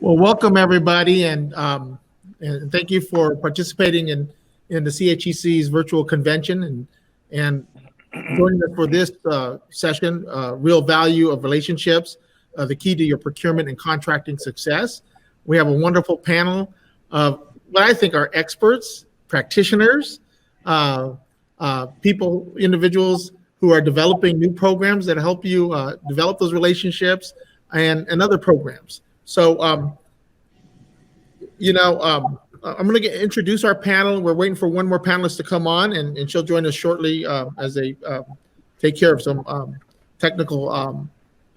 Well, welcome everybody, and thank you for participating in the CHEC's virtual convention and joining us for this session, Real Value of Relationships, the key to your procurement and contracting success. We have a wonderful panel of what I think are experts, practitioners, individuals who are developing new programs that help you develop those relationships and other programs. So, I'm going to introduce our panel. We're waiting for one more panelist to come on, and she'll join us shortly as they take care of some technical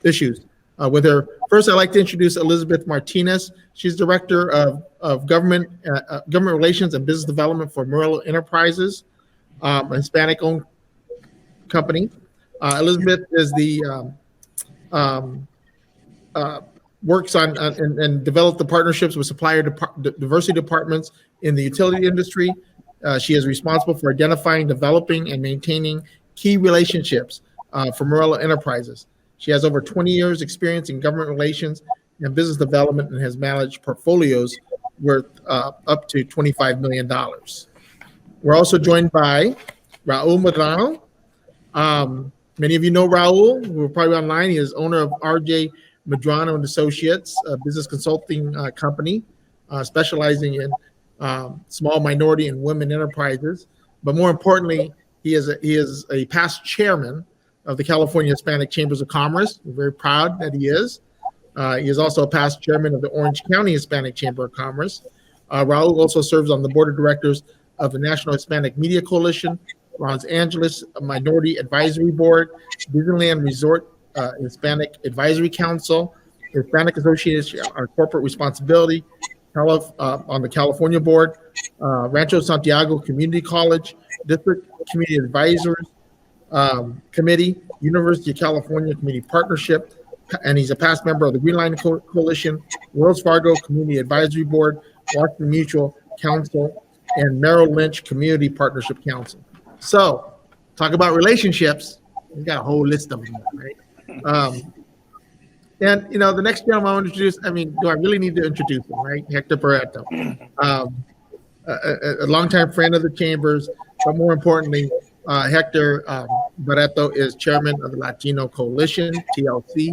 issues with her. First, I'd like to introduce Elizabeth Martinez. She's Director of Government Relations and Business Development for Murillo Enterprises, a Hispanic-owned company. Elizabeth is the works on and developed the partnerships with supplier diversity departments in the utility industry. She is responsible for identifying, developing, and maintaining key relationships for Murillo Enterprises. She has over 20 years experience in government relations and business development and has managed portfolios worth up to $25 million. We're also joined by Raul Medrano. Many of you know Raul, who are probably online. He is owner of RJ Medrano and Associates, a business consulting company specializing in small minority and women enterprises. But more importantly, he is a past chairman of the California Hispanic Chambers of Commerce. We're very proud that he is. He is also a past chairman of the Orange County Hispanic Chamber of Commerce. Raul also serves on the board of directors of the National Hispanic Media Coalition, Los Angeles Minority Advisory Board, Disneyland Resort Hispanic Advisory Council, Hispanic Association on Corporate Responsibility, on the California Board, Rancho Santiago Community College, District Community Advisors Committee, University of California Community Partnership, and he's a past member of the Green Line Coalition, Wells Fargo Community Advisory Board, Washington Mutual Council, and Merrill Lynch Community Partnership Council. So, talk about relationships. We got a whole list of them, right? And the next gentleman I want to introduce, do I really need to introduce him, right? Hector Barreto, a longtime friend of the chambers, but more importantly, Hector Barreto is chairman of the Latino Coalition, TLC,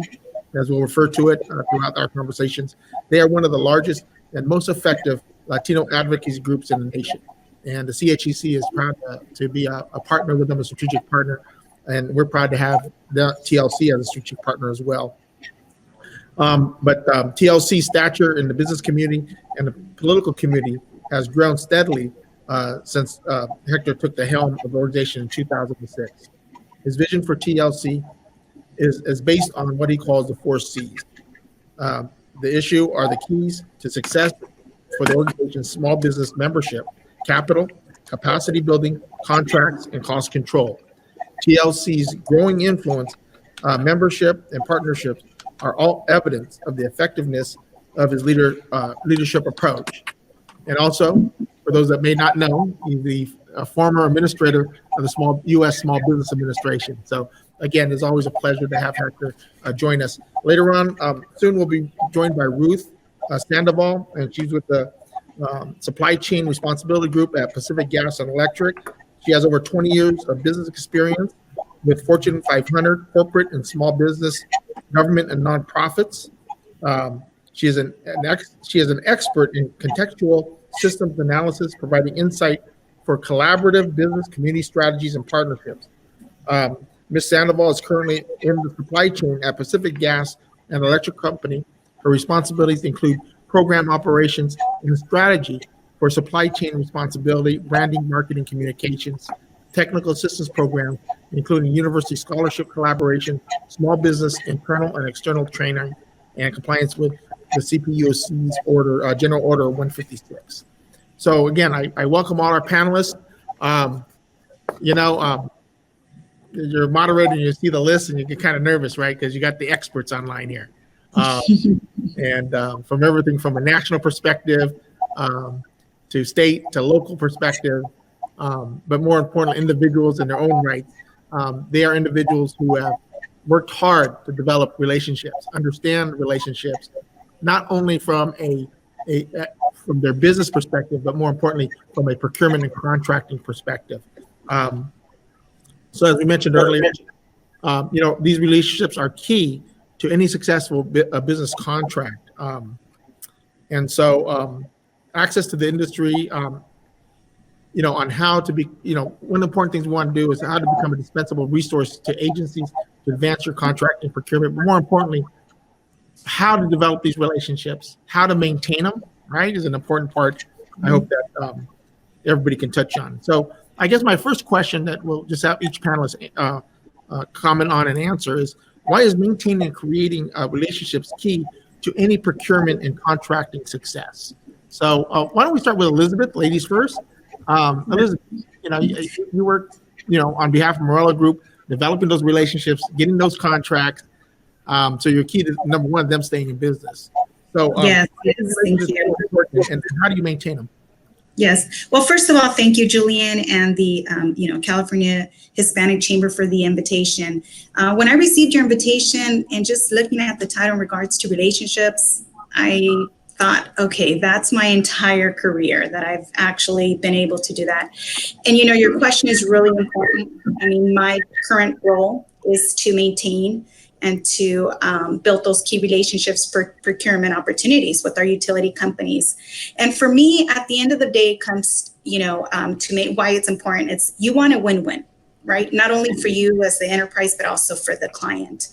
as we'll refer to it throughout our conversations. They are one of the largest and most effective Latino advocacy groups in the nation. And the CHEC is proud to be a partner with them, a strategic partner. And we're proud to have the TLC as a strategic partner as well. But TLC's stature in the business community and the political community has grown steadily since Hector took the helm of the organization in 2006. His vision for TLC is based on what he calls the 4 C's. The issue are the keys to success for the organization's small business membership: capital, capacity building, contracts, and cost control. TLC's growing influence, membership, and partnerships are all evidence of the effectiveness of his leadership approach. And also, for those that may not know, he's the former administrator of the U.S. Small Business Administration. So again, it's always a pleasure to have Hector join us. Later on, soon we'll be joined by Ruth Sandoval, and she's with the Supply Chain Responsibility Group at Pacific Gas and Electric. She has over 20 years of business experience with Fortune 500 corporate and small business, government, and nonprofits. She is an expert in contextual systems analysis, providing insight for collaborative business community strategies and partnerships. Ms. Sandoval is currently in the supply chain at Pacific Gas and Electric Company. Her responsibilities include program operations and strategy for supply chain responsibility, branding, marketing, communications, technical assistance programs, including university scholarship collaboration, small business internal and external training, and compliance with the CPUC's General Order 156. So again, I welcome all our panelists. You're moderator and you see the list and you get kind of nervous, right? Because you got the experts online here. And from everything from a national perspective, to state to local perspective, but more importantly, individuals in their own rights. They are individuals who have worked hard to develop relationships, understand relationships, not only from from their business perspective, but more importantly, from a procurement and contracting perspective. So as we mentioned earlier, these relationships are key to any successful business contract. And so access to the industry, on how to be, one of the important things we want to do is how to become a dispensable resource to agencies to advance your contracting procurement, but more importantly, how to develop these relationships, how to maintain them, right, is an important part. I hope that everybody can touch on. So I guess my first question that we'll just have each panelist comment on and answer is, why is maintaining and creating relationships key to any procurement and contracting success? So why don't we start with Elizabeth, ladies first. Elizabeth, you work, on behalf of Morello Group, developing those relationships, getting those contracts. So you're key to, number one, them staying in business. So yes, thank you. And how do you maintain them? Yes. Well, first of all, thank you, Julian, and the California Hispanic Chamber for the invitation. When I received your invitation and just looking at the title in regards to relationships, I thought, okay, that's my entire career that I've actually been able to do that. And your question is really important. I mean, my current role is to maintain and to build those key relationships for procurement opportunities with our utility companies. And for me, at the end of the day, it comes, to make why it's important. It's you want a win-win, right? Not only for you as the enterprise, but also for the client.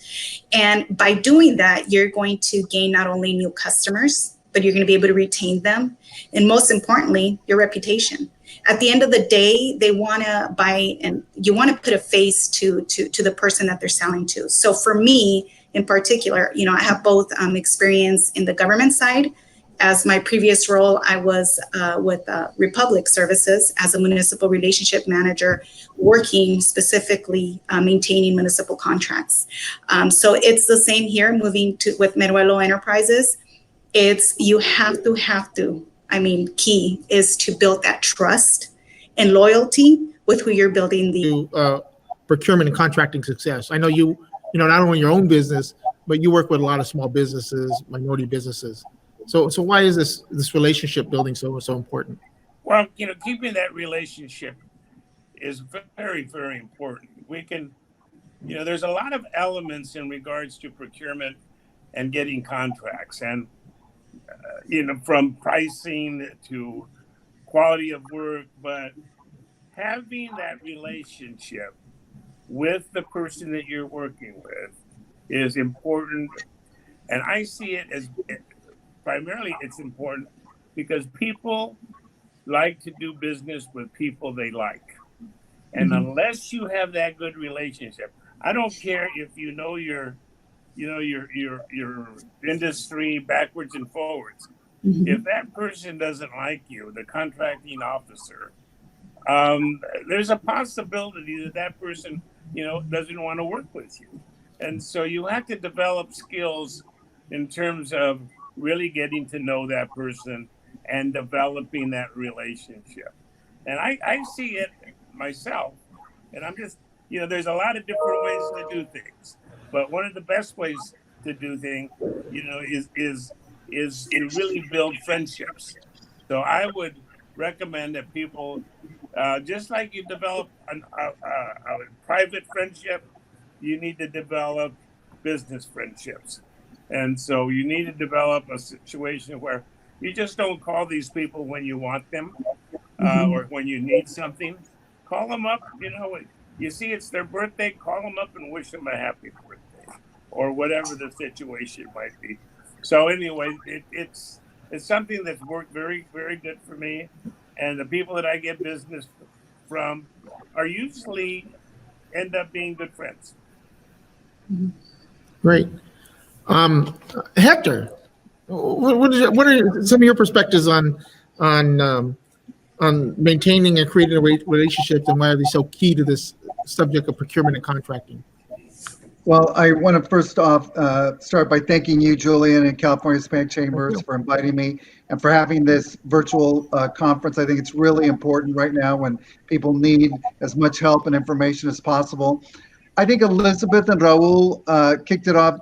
And by doing that, you're going to gain not only new customers, but you're going to be able to retain them. And most importantly, your reputation. At the end of the day, they want to buy, and you want to put a face to the person that they're selling to. So for me in particular, I have both experience in the government side. As my previous role, I was with Republic Services as a municipal relationship manager, working specifically maintaining municipal contracts. So it's the same here, moving to with Meruelo Enterprises. It's you have to. Key is to build that trust and loyalty with who you're building the procurement and contracting success. I know you not only your own business, but you work with a lot of small businesses, minority businesses. So why is this relationship building so important? Well, keeping that relationship is very, very important. We can, there's a lot of elements in regards to procurement and getting contracts, and from pricing to quality of work, but having that relationship with the person that you're working with is important. And I see it as primarily it's important because people like to do business with people they like. And unless you have that good relationship, I don't care if you know your industry backwards and forwards. If that person doesn't like you, the contracting officer, there's a possibility that person, doesn't want to work with you. And so you have to develop skills in terms of really getting to know that person and developing that relationship. And I see it myself, and I'm just, there's a lot of different ways to do things. But one of the best ways to do things, is to really build friendships. So I would recommend that people, just like you develop a private friendship, you need to develop business friendships. And so you need to develop a situation where you just don't call these people when you want them or when you need something. Call them up, you see it's their birthday, call them up and wish them a happy birthday or whatever the situation might be. So anyway, it's something that's worked very, very good for me. And the people that I get business from are usually end up being good friends. Great. Hector, what are some of your perspectives on maintaining and creating a relationship, and why are they so key to this subject of procurement and contracting? Well, I want to first off start by thanking you, Julian, and California Hispanic Chambers for inviting me and for having this virtual conference. I think it's really important right now when people need as much help and information as possible. I think Elizabeth and Raul kicked it off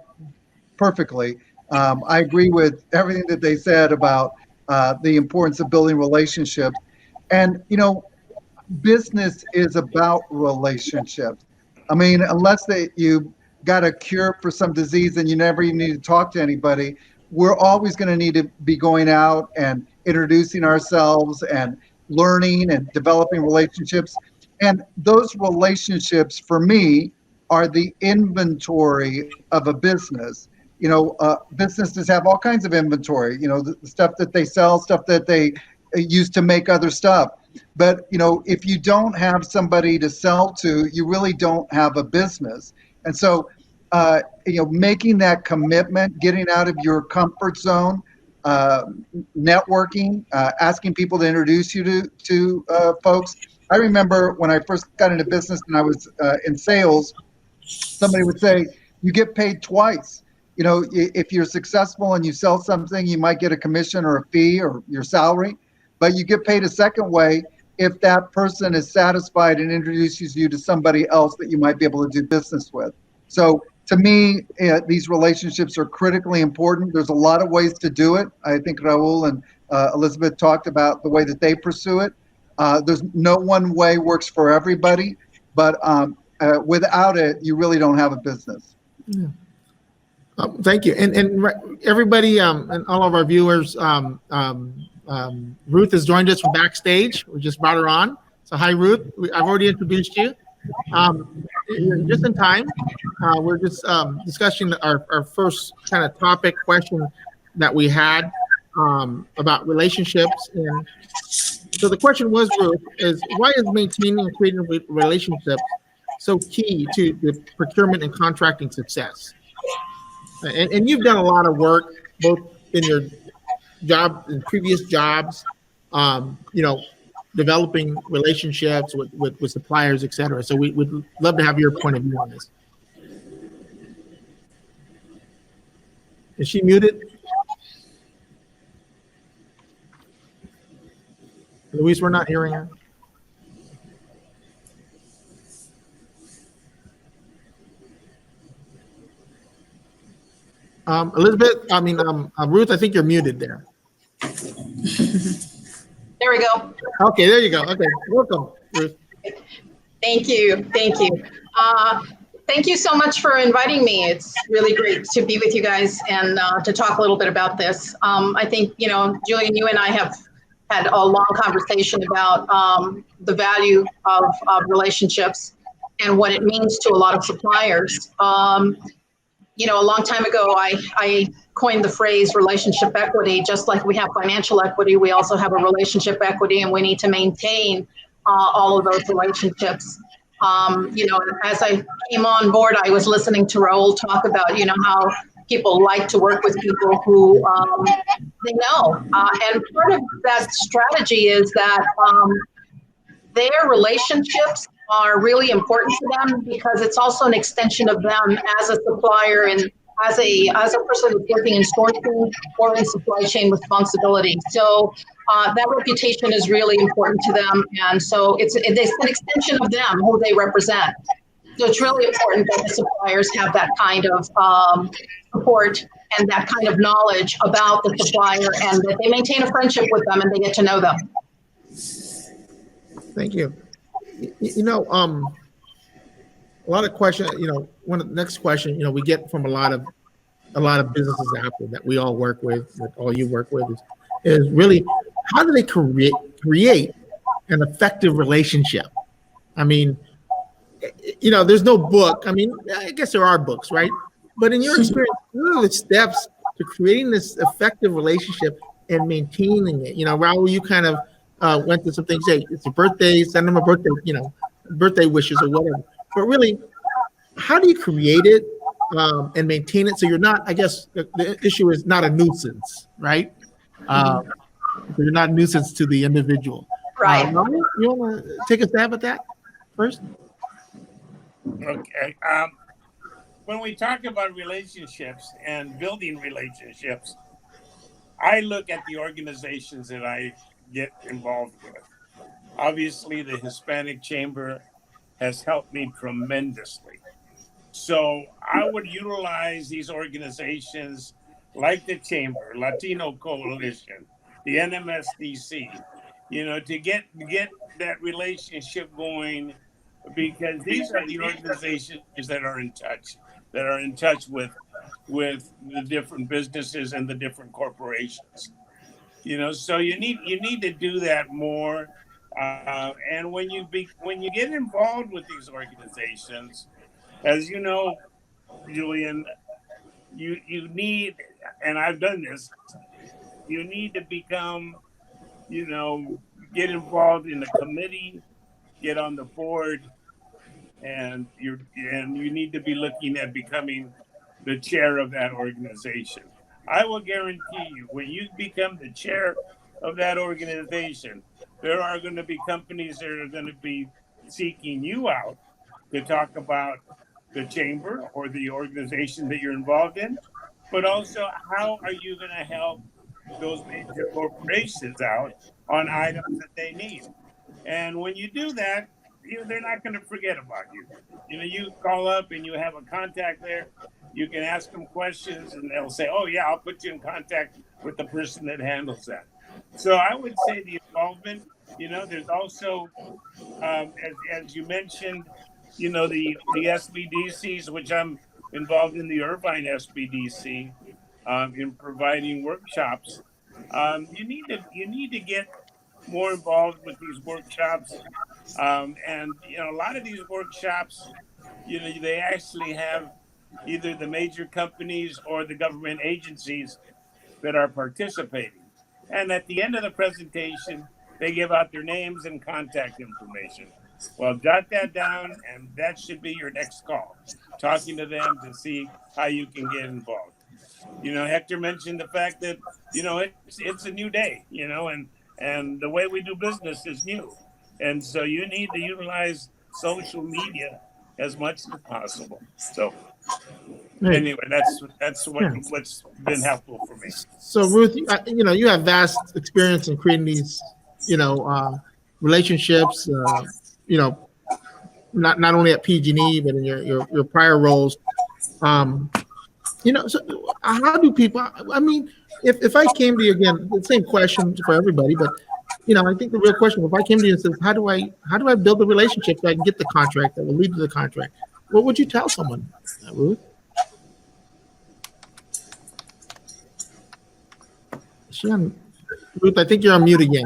perfectly. I agree with everything that they said about the importance of building relationships. And, business is about relationships. I mean, unless you got a cure for some disease and you never even need to talk to anybody, we're always going to need to be going out and introducing ourselves and learning and developing relationships. And those relationships, for me, are the inventory of a business. Businesses have all kinds of inventory, the stuff that they sell, stuff that they use to make other stuff. But, if you don't have somebody to sell to, you really don't have a business. And so, making that commitment, getting out of your comfort zone, networking, asking people to introduce you to folks. I remember when I first got into business and I was in sales, somebody would say, you get paid twice. If you're successful and you sell something, you might get a commission or a fee or your salary, but you get paid a second way if that person is satisfied and introduces you to somebody else that you might be able to do business with. So to me, these relationships are critically important. There's a lot of ways to do it. I think Raul and Elizabeth talked about the way that they pursue it. There's no one way works for everybody, but without it, you really don't have a business. Yeah. Thank you. And everybody and all of our viewers, Ruth has joined us from backstage. We just brought her on. So hi, Ruth. I've already introduced you. Just in time, we're just discussing our first kind of topic question that we had about relationships. And so the question was, Ruth, is why is maintaining and creating relationships so key to the procurement and contracting success? And you've done a lot of work, both in your job and previous jobs, developing relationships with suppliers, et cetera. So we would love to have your point of view on this. Is she muted? Luis, we're not hearing her. Ruth, I think you're muted there. There we go. Okay, there you go. Okay, welcome, Ruth. Thank you. Thank you. Thank you so much for inviting me. It's really great to be with you guys and to talk a little bit about this. I think, Julian, you and I have had a long conversation about the value of relationships and what it means to a lot of suppliers. A long time ago, I coined the phrase relationship equity. Just like we have financial equity, we also have a relationship equity, and we need to maintain all of those relationships. As I came on board, I was listening to Raul talk about, how people like to work with people who they know. And part of that strategy is that their relationships are really important to them because it's also an extension of them as a supplier and as a person who's working in sourcing or in supply chain responsibility. So that reputation is really important to them. And so it's an extension of them, who they represent. So it's really important that the suppliers have that kind of support and that kind of knowledge about the supplier, and that they maintain a friendship with them and they get to know them. Thank you. A lot of questions, one of the next question, we get from a lot of businesses out there that we all work with, that all you work with is really, how do they create an effective relationship? I mean, there's no book. I mean, I guess there are books, right? But in your experience, what are the steps to creating this effective relationship and maintaining it? Raul, you kind of went through some things. Hey, it's a birthday, send them a birthday, birthday wishes or whatever. But really, how do you create it and maintain it so you're not? I guess the issue is not a nuisance, right? So you're not a nuisance to the individual. Right. You want to take a stab at that first? Okay. When we talk about relationships and building relationships, I look at the organizations that I get involved with. Obviously, the Hispanic Chamber has helped me tremendously. So I would utilize these organizations like the Chamber, Latino Coalition, the NMSDC, to get that relationship going, because these are the organizations that are in touch with the different businesses and the different corporations. So you need to do that more. And when you get involved with these organizations, as you know, Julian, you need, and I've done this, you need to become, get involved in the committee, get on the board, and you need to be looking at becoming the chair of that organization. I will guarantee you, when you become the chair of that organization, there are going to be companies that are going to be seeking you out to talk about the chamber or the organization that you're involved in, but also how are you going to help those major corporations out on items that they need. And when you do that, they're not going to forget about you. You call up and you have a contact there. You can ask them questions, and they'll say, "Oh yeah, I'll put you in contact with the person that handles that." So I would say the involvement. There's also, as you mentioned, the SBDCs, which I'm involved in the Irvine SBDC, in providing workshops. You need to get more involved with these workshops. And a lot of these workshops, they actually have either the major companies or the government agencies that are participating. And at the end of the presentation, they give out their names and contact information. Well, jot that down, and that should be your next call, talking to them to see how you can get involved. Hector mentioned the fact that, it's a new day, and the way we do business is new. And so you need to utilize social media as much as possible. So anyway, that's what's been helpful for me. So Ruth, you have vast experience in creating these, relationships. Not only at PG&E but in your prior roles. So how do people? I mean, if I came to you again, the same question for everybody, but I think the real question, if I came to you and said, how do I build a relationship so I can get the contract that will lead to the contract? What would you tell someone, Ruth? Ruth, I think you're on mute again.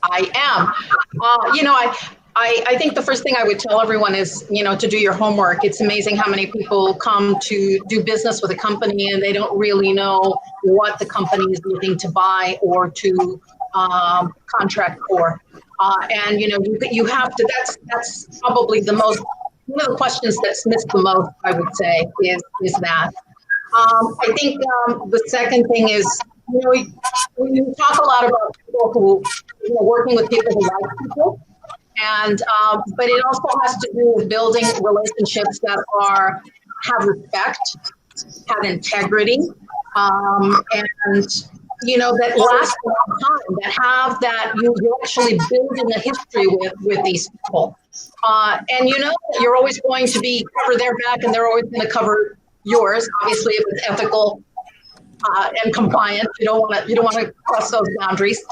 I am. I think the first thing I would tell everyone is, to do your homework. It's amazing how many people come to do business with a company and they don't really know what the company is looking to buy or to contract for. And you have to. That's probably the most, one of the questions that's missed the most, I would say, is that. I think the second thing is, we talk a lot about people who, working with people who like people. And but it also has to do with building relationships that have respect, have integrity, and that last a long time, that you actually building a history with these people. And you're always going to cover their back, and they're always going to cover yours. Obviously, if it's ethical and compliant, you don't want to cross those boundaries.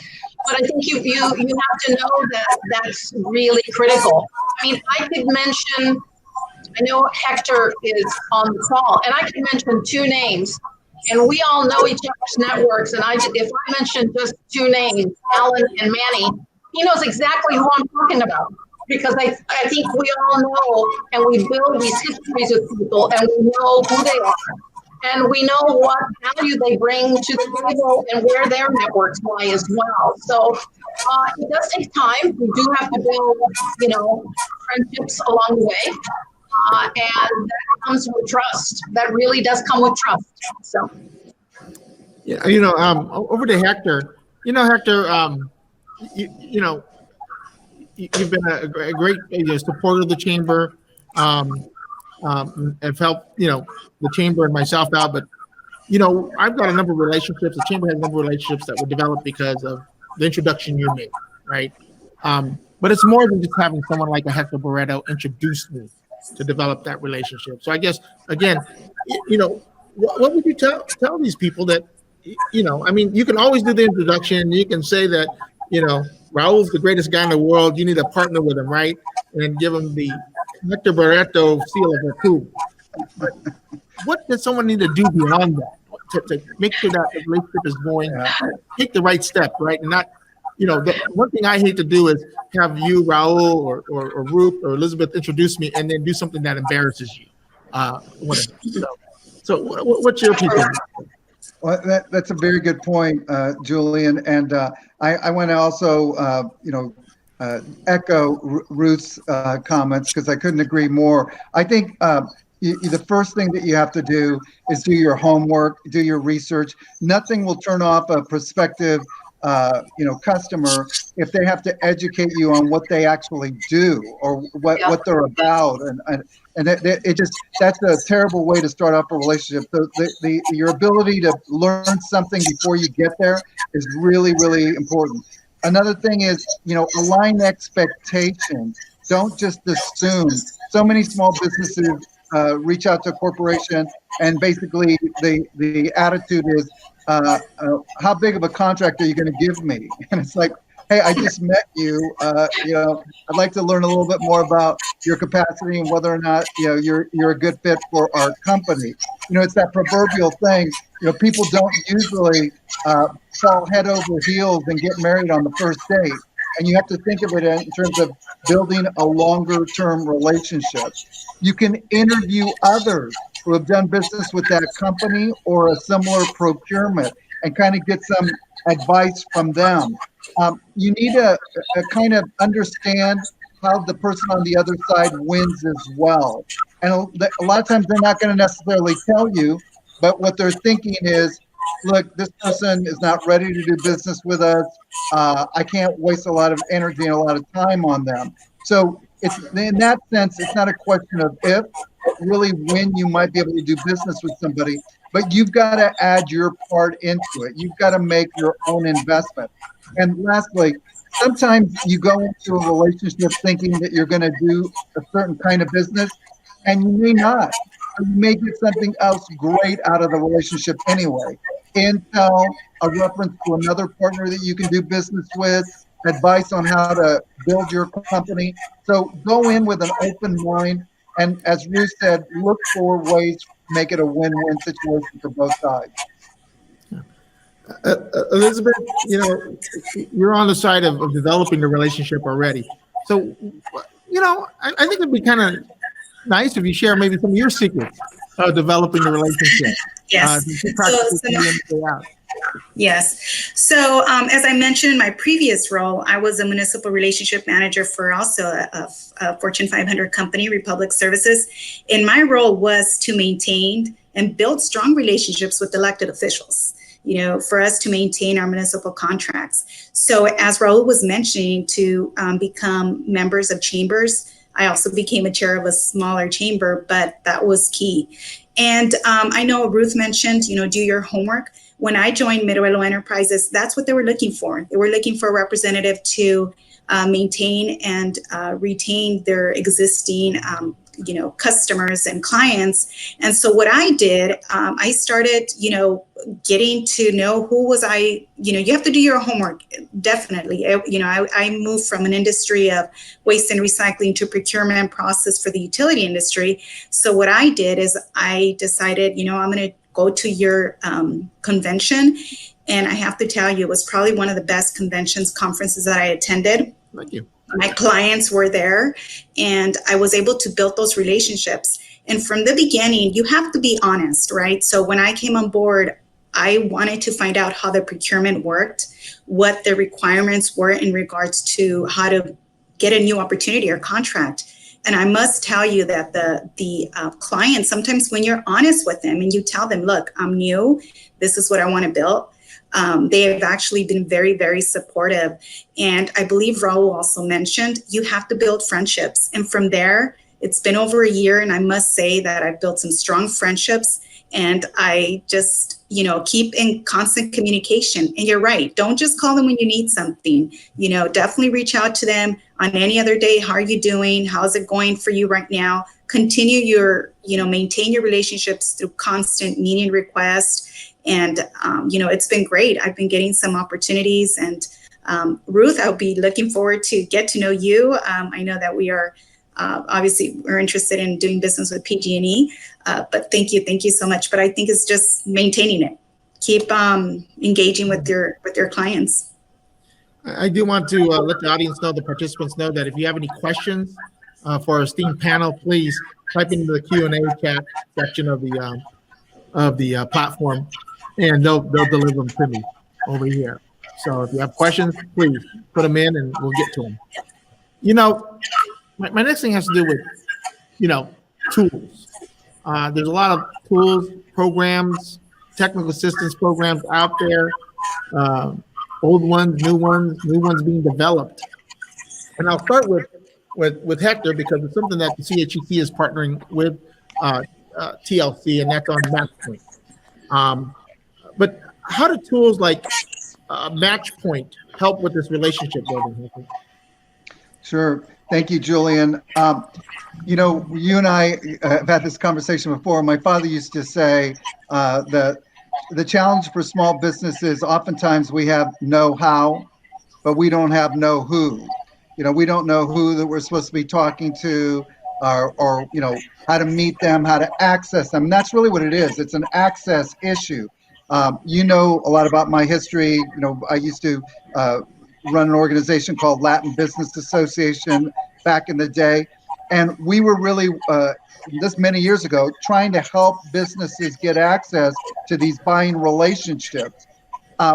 But I think you have to know that that's really critical. I mean, I could mention, I know Hector is on the call, and I can mention two names, and we all know each other's networks. And if I mention just two names, Alan and Manny, he knows exactly who I'm talking about, because I think we all know, and we build these histories with people, and we know who they are. And we know what value they bring to the table and where their networks lie as well. So it does take time. We do have to build, friendships along the way. And that comes with trust. That really does come with trust. So. Yeah, over to Hector. Hector, you've been a great supporter of the chamber. Have helped, the chamber and myself out. But, I've got a number of relationships. The chamber has a number of relationships that were developed because of the introduction you made, right? But it's more than just having someone like a Hector Barreto introduce me to develop that relationship. So I guess, again, what would you tell these people that, I mean, you can always do the introduction. You can say that, Raul's the greatest guy in the world. You need to partner with him, right? And give him the Hector Barreto seal of approval. But what does someone need to do beyond that to make sure that the relationship is going, take the right step, right? And not, the one thing I hate to do is have you, Raul, or Ruth, or Elizabeth introduce me and then do something that embarrasses you. Whatever. So what's your opinion? Well, that's a very good point, Julian. And I want to also, echo Ruth's comments because I couldn't agree more. I think the first thing that you have to do is do your homework, do your research. Nothing will turn off a prospective, customer if they have to educate you on what they actually do or what they're about, and that's a terrible way to start off a relationship. So your ability to learn something before you get there is really, really important. Another thing is, align expectations. Don't just assume. So many small businesses reach out to a corporation, and basically the attitude is, how big of a contract are you going to give me? And it's like, hey, I just met you. I'd like to learn a little bit more about your capacity and whether or not you're a good fit for our company. It's that proverbial thing. People don't usually fall head over heels and get married on the first date. And you have to think of it in terms of building a longer term relationship. You can interview others who have done business with that company or a similar procurement and kind of get some advice from them. You need to kind of understand how the person on the other side wins as well. And a lot of times they're not going to necessarily tell you, but what they're thinking is, look, this person is not ready to do business with us. I can't waste a lot of energy and a lot of time on them. So it's in that sense, it's not a question of if, but really when you might be able to do business with somebody. But you've got to add your part into it. You've got to make your own investment. And lastly, sometimes you go into a relationship thinking that you're going to do a certain kind of business, and you may not. You may get something else great out of the relationship anyway. Intel, a reference to another partner that you can do business with, advice on how to build your company. So go in with an open mind. And as Ruth said, look for ways to make it a win-win situation for both sides. Elizabeth, you're on the side of developing the relationship already. So, I think it'd be kind of nice if you share maybe some of your secrets of developing the relationship. Yes. Yes. So as I mentioned in my previous role, I was a municipal relationship manager for also a Fortune 500 company, Republic Services. And my role was to maintain and build strong relationships with elected officials, for us to maintain our municipal contracts. So as Raul was mentioning, to become members of chambers, I also became a chair of a smaller chamber, but that was key. And I know Ruth mentioned, do your homework. When I joined Miruelo Enterprises, that's what they were looking for. They were looking for a representative to maintain and retain their existing, customers and clients. And so what I did, I started, getting to know who was I, you have to do your homework, definitely. I moved from an industry of waste and recycling to procurement process for the utility industry. So what I did is I decided, I'm going to go to your convention. And I have to tell you, it was probably one of the best conferences that I attended. Thank you. My clients were there, and I was able to build those relationships. And from the beginning, you have to be honest, right? So when I came on board, I wanted to find out how the procurement worked, what the requirements were in regards to how to get a new opportunity or contract. And I must tell you that the clients, sometimes when you're honest with them and you tell them, look, I'm new, this is what I want to build. They have actually been very, very supportive. And I believe Raul also mentioned, you have to build friendships. And from there, it's been over a year. And I must say that I've built some strong friendships. And I just, keep in constant communication. And you're right. Don't just call them when you need something. Definitely reach out to them on any other day. How are you doing? How's it going for you right now? continue your, maintain your relationships through constant meeting requests. And, it's been great. I've been getting some opportunities. And Ruth, I'll be looking forward to get to know you. I know that we are, obviously, we're interested in doing business with PG&E, but thank you so much. But I think it's just maintaining it. Keep engaging with your clients. I do want to let the audience know, the participants know, that if you have any questions for our esteemed panel, please type into the Q&A chat section of the platform, and they'll deliver them to me over here. So if you have questions, please put them in, and we'll get to them. My next thing has to do with, tools. There's a lot of tools, programs, technical assistance programs out there, old ones, new ones being developed. And I'll start with Hector, because it's something that the CHEC is partnering with TLC, and that's on MatchPoint. But how do tools like MatchPoint help with this relationship building? Sure. Thank you, Julian. You and I have had this conversation before. My father used to say that the challenge for small businesses, oftentimes we have know-how, but we don't have know-who. We don't know who that we're supposed to be talking to, or how to meet them, how to access them. And that's really what it is. It's an access issue. You know a lot about my history. I used to run an organization called Latin Business Association back in the day. And we were really, this many years ago, trying to help businesses get access to these buying relationships.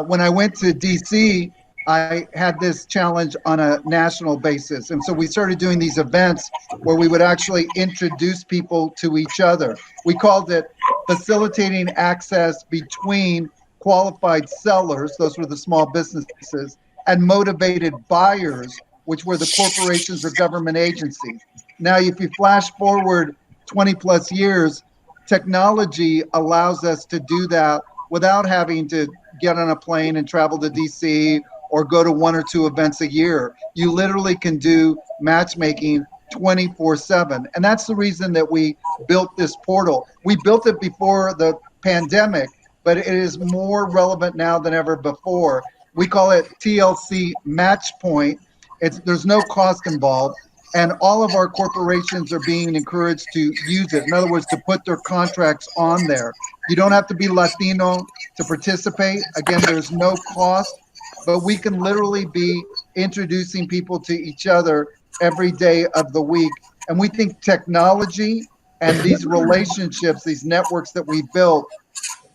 When I went to DC, I had this challenge on a national basis. And so we started doing these events where we would actually introduce people to each other. We called it facilitating access between qualified sellers, those were the small businesses, and motivated buyers, which were the corporations or government agencies. Now, if you flash forward 20 plus years, technology allows us to do that without having to get on a plane and travel to DC or go to 1 or 2 events a year. You literally can do matchmaking 24/7. And that's the reason that we built this portal. We built it before the pandemic, but it is more relevant now than ever before. We call it TLC MatchPoint. There's no cost involved, and all of our corporations are being encouraged to use it. In other words, to put their contracts on there. You don't have to be Latino to participate. Again, there's no cost, but we can literally be introducing people to each other every day of the week. And we think technology and these relationships, these networks that we built,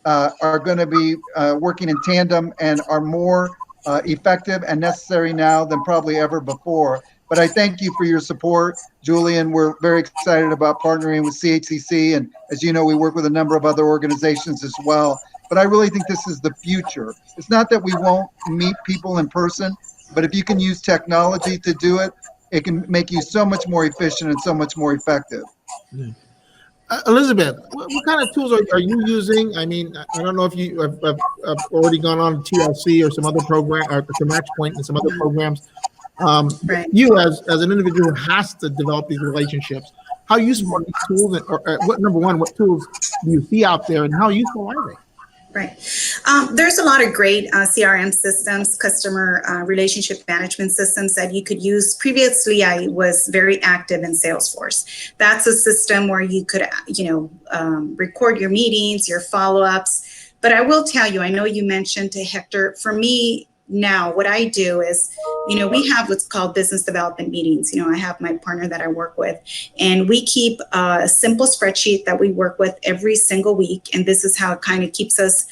are going to be working in tandem and are more effective and necessary now than probably ever before. But I thank you for your support, Julian. We're very excited about partnering with CHCC. And as you know, we work with a number of other organizations as well. But I really think this is the future. It's not that we won't meet people in person, but if you can use technology to do it, it can make you so much more efficient and so much more effective. Yeah. Elizabeth, what kind of tools are you using? I mean, I don't know if you have already gone on to TLC or some other program, or to MatchPoint and some other programs. Right. You as an individual who has to develop these relationships, how useful are these tools? Or what tools do you see out there, and how useful are they? Right. There's a lot of great CRM systems, customer relationship management systems that you could use. Previously, I was very active in Salesforce. That's a system where you could, record your meetings, your follow-ups. But I will tell you, I know you mentioned to Hector, for me now, what I do is, we have what's called business development meetings. I have my partner that I work with, and we keep a simple spreadsheet that we work with every single week. And this is how it kind of keeps us,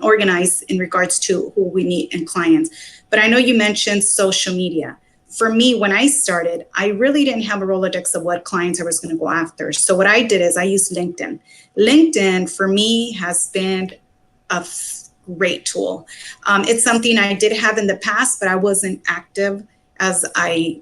organized in regards to who we meet and clients. But I know you mentioned social media. For me, when I started, I really didn't have a Rolodex of what clients I was going to go after. So what I did is I used LinkedIn. LinkedIn for me has been a great tool. It's something I did have in the past, but I wasn't active as I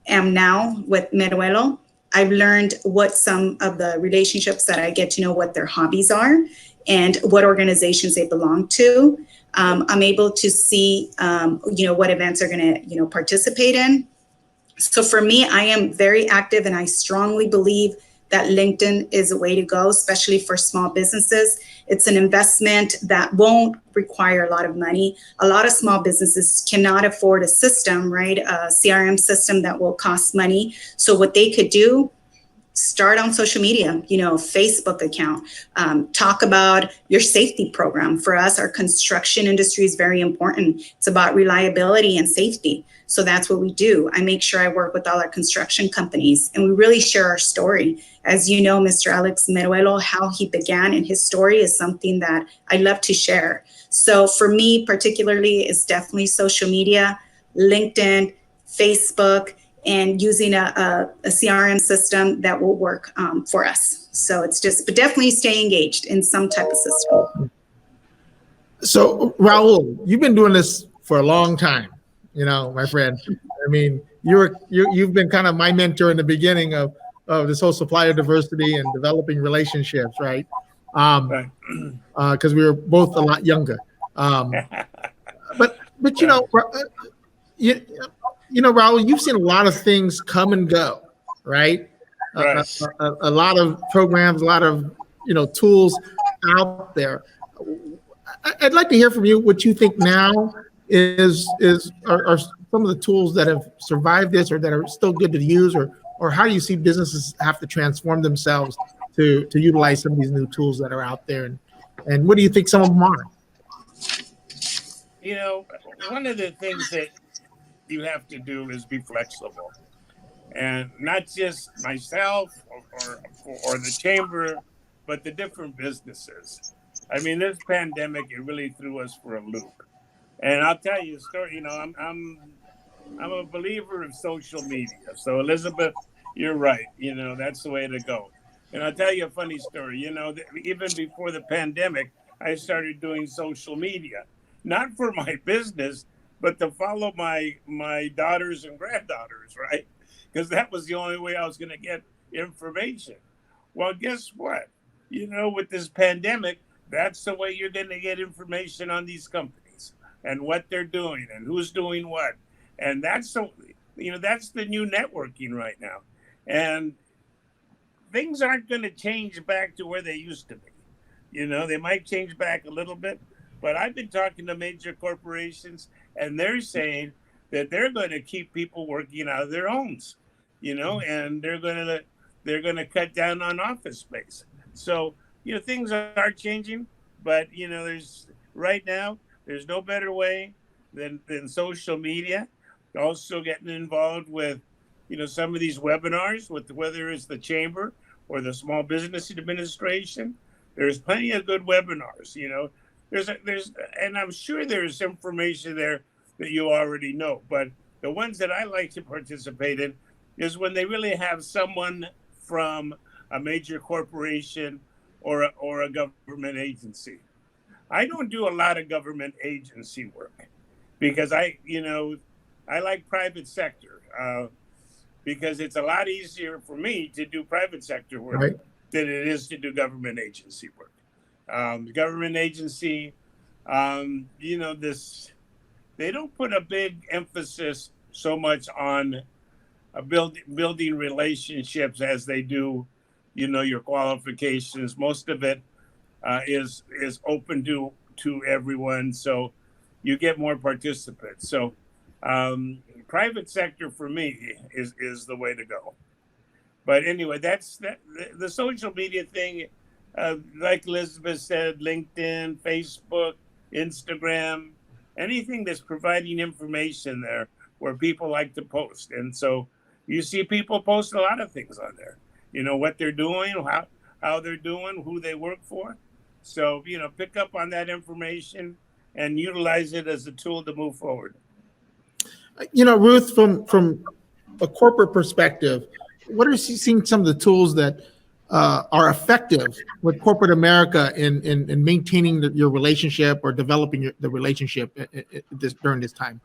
am now with Meruelo. I've learned what some of the relationships that I get to know what their hobbies are and what organizations they belong to. I'm able to see, what events are going to, participate in. So for me, I am very active, and I strongly believe that LinkedIn is a way to go, especially for small businesses. It's an investment that won't require a lot of money. A lot of small businesses cannot afford a system, right? A CRM system that will cost money. So what they could do, start on social media, Facebook account, talk about your safety program. For us, our construction industry is very important. It's about reliability and safety. So that's what we do. I make sure I work with all our construction companies, and we really share our story. As you know, Mr. Alex Meruelo, how he began and his story is something that I love to share. So for me particularly, it's definitely social media, LinkedIn, Facebook, and using a CRM system that will work for us. So it's but definitely stay engaged in some type of system. So Raul, you've been doing this for a long time, my friend. I mean, you've been kind of my mentor in the beginning of this whole supplier diversity and developing relationships, right? Because we were both a lot younger. But Raul, you've seen a lot of things come and go, right? Right. A lot of programs, a lot of tools out there. I'd like to hear from you what you think now are some of the tools that have survived this or that are still good to use, or how do you see businesses have to transform themselves to utilize some of these new tools that are out there, and what do you think some of them are? One of the things that you have to do is be flexible, and not just myself or the chamber, but the different businesses. I mean, this pandemic, it really threw us for a loop. And I'll tell you a story. I'm a believer of social media. So Elizabeth, you're right. That's the way to go. And I'll tell you a funny story. Even before the pandemic, I started doing social media, not for my business, but to follow my daughters and granddaughters, right? Because that was the only way I was going to get information. Well, guess what? With this pandemic, that's the way you're going to get information on these companies and what they're doing and who's doing what. And that's the new networking right now. And things aren't going to change back to where they used to be. They might change back a little bit, but I've been talking to major corporations, and they're saying that they're going to keep people working out of their homes, and they're going to cut down on office space. So, things are changing, but right now there's no better way than social media. Also getting involved with, some of these webinars with whether it's the chamber or the Small Business Administration. There's plenty of good webinars. And I'm sure there's information there that you already know. But the ones that I like to participate in is when they really have someone from a major corporation or a government agency. I don't do a lot of government agency work because I like private sector because it's a lot easier for me to do private sector work right. than it is to do government agency work. Government agency, they don't put a big emphasis so much on building relationships as they do, your qualifications. Most of it is open to everyone, so you get more participants. So private sector for me is the way to go. But anyway, that's the social media thing. Like Elizabeth said, LinkedIn, Facebook, Instagram, anything that's providing information there where people like to post. And so you see people post a lot of things on there, what they're doing, how they're doing, who they work for. So, pick up on that information and utilize it as a tool to move forward. Ruth, from a corporate perspective, what are you seeing some of the tools that are effective with corporate America in maintaining your relationship or developing the relationship during this time?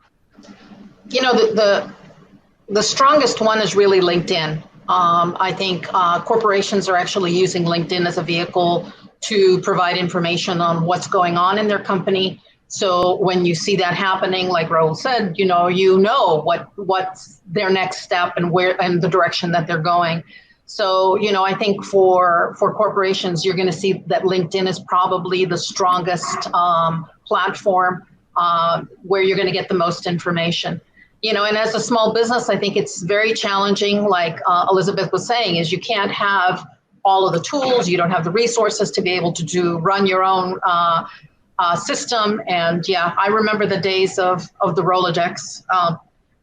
The strongest one is really LinkedIn. I think corporations are actually using LinkedIn as a vehicle to provide information on what's going on in their company, So when you see that happening, like Raul said, you know what's their next step and where and the direction that they're going. So, I think for corporations, you're going to see that LinkedIn is probably the strongest platform where you're going to get the most information. And as a small business, I think it's very challenging. Like Elizabeth was saying, is you can't have all of the tools. You don't have the resources to be able to run your own system. And yeah, I remember the days of the Rolodex.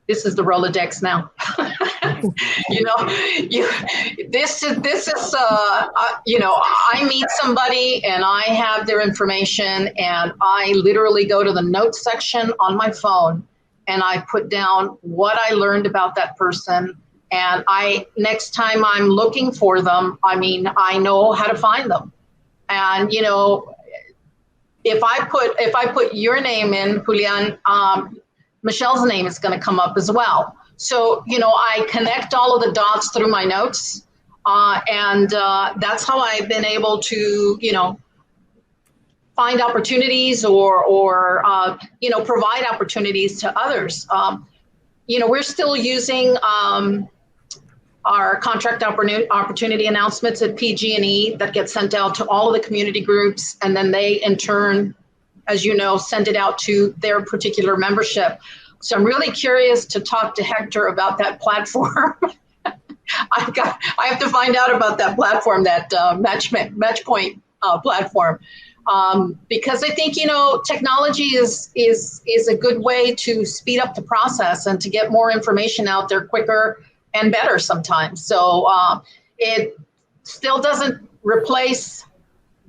This is the Rolodex now. This is I meet somebody and I have their information and I literally go to the notes section on my phone and I put down what I learned about that person. And next time I'm looking for them, I know how to find them. And, if I put your name in, Julian, Michelle's name is going to come up as well. So, I connect all of the dots through my notes. And that's how I've been able to, find opportunities or provide opportunities to others. We're still using our contract opportunity announcements at PG&E that get sent out to all of the community groups. And then they, in turn, as you know, send it out to their particular membership. So I'm really curious to talk to Hector about that platform. I have to find out about that platform, that Matchpoint platform, because I think technology is a good way to speed up the process and to get more information out there quicker and better sometimes. So it still doesn't replace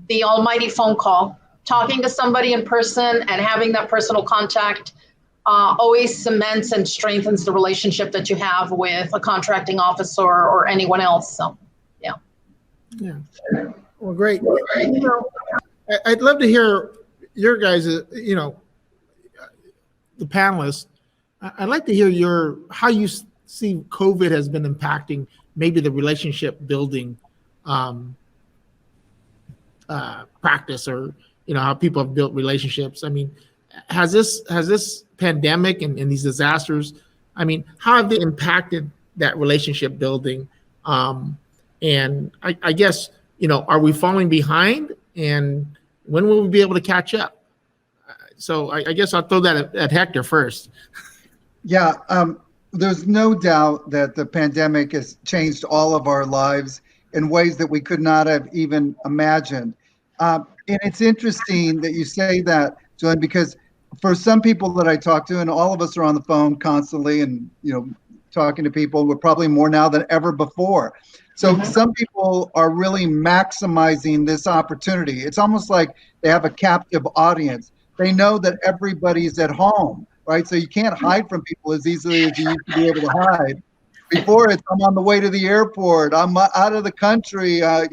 the almighty phone call. Talking to somebody in person and having that personal contact always cements and strengthens the relationship that you have with a contracting officer or anyone else. So, yeah. Yeah. Well, great. I'd love to hear your guys, the panelists. I'd like to hear how you see COVID has been impacting maybe the relationship building practice, or how people have built relationships. Has this pandemic and these disasters, how have they impacted that relationship building? And I guess, are we falling behind, and when will we be able to catch up? So I guess I'll throw that at Hector first. Yeah, there's no doubt that the pandemic has changed all of our lives in ways that we could not have even imagined. And it's interesting that you say that, Julian, because for some people that I talk to, and all of us are on the phone constantly and, talking to people, we're probably more now than ever before. So some people are really maximizing this opportunity. It's almost like they have a captive audience. They know that everybody's at home, right? So you can't hide from people as easily as you used to be able to hide. Before, it's I'm on the way to the airport, I'm out of the country, I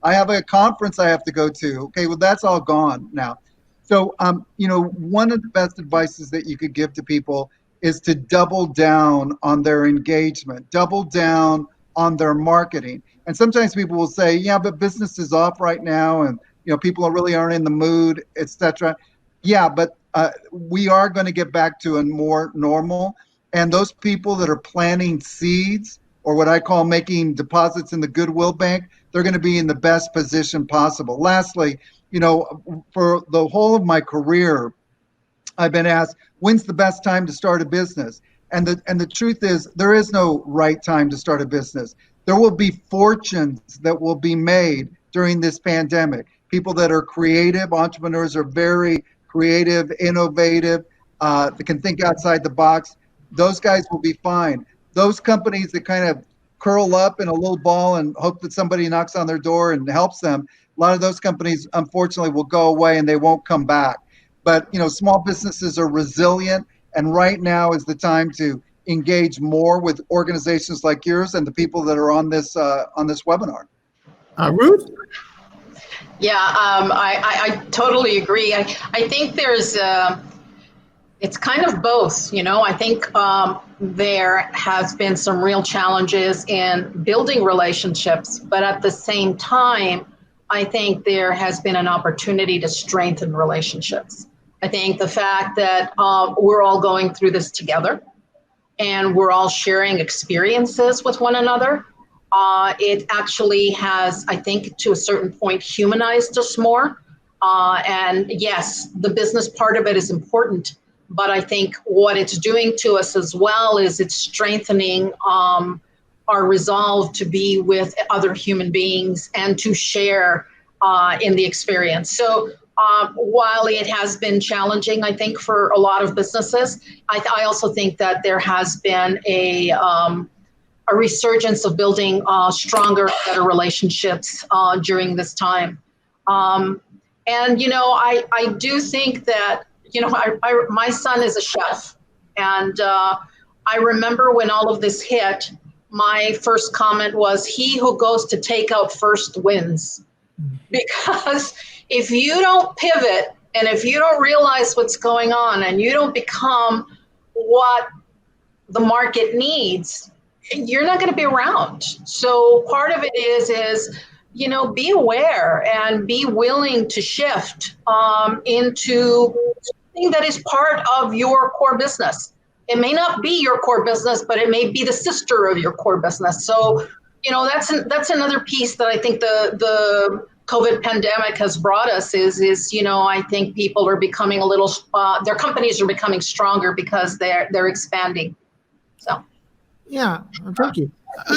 have a conference I have to go to. Okay, well, that's all gone now. So, one of the best advices that you could give to people is to double down on their engagement, double down on their marketing. And sometimes people will say, yeah, but business is off right now, and people really aren't in the mood, etc. Yeah, but we are going to get back to a more normal. And those people that are planting seeds, or what I call making deposits in the Goodwill Bank, they're going to be in the best position possible. Lastly, for the whole of my career, I've been asked, when's the best time to start a business? And the truth is, there is no right time to start a business. There will be fortunes that will be made during this pandemic. People that are creative, entrepreneurs are very creative, innovative, that can think outside the box. Those guys will be fine. Those companies that kind of curl up in a little ball and hope that somebody knocks on their door and helps them, a lot of those companies, unfortunately, will go away and they won't come back. But, small businesses are resilient, and right now is the time to engage more with organizations like yours and the people that are on this webinar. Ruth? Yeah, I totally agree. I think there's it's kind of both, I think there has been some real challenges in building relationships, but at the same time, I think there has been an opportunity to strengthen relationships. I think the fact that we're all going through this together and we're all sharing experiences with one another, it actually has, I think, to a certain point, humanized us more. And yes, the business part of it is important, but I think what it's doing to us as well is it's strengthening our resolve to be with other human beings and to share in the experience. So while it has been challenging, I think, for a lot of businesses, I also think that there has been a resurgence of building stronger, better relationships during this time. And, you know, I do think that, you know, my son is a chef. And I remember when all of this hit, my first comment was, he who goes to takeout first wins. Because if you don't pivot and if you don't realize what's going on and you don't become what the market needs, you're not going to be around. So part of it is, you know, be aware and be willing to shift into something that is part of your core business. It may not be your core business, but it may be the sister of your core business. So, you know, that's another piece that I think the COVID pandemic has brought us is, you know, I think people are becoming a little, their companies are becoming stronger because they're expanding. So. Yeah, thank you.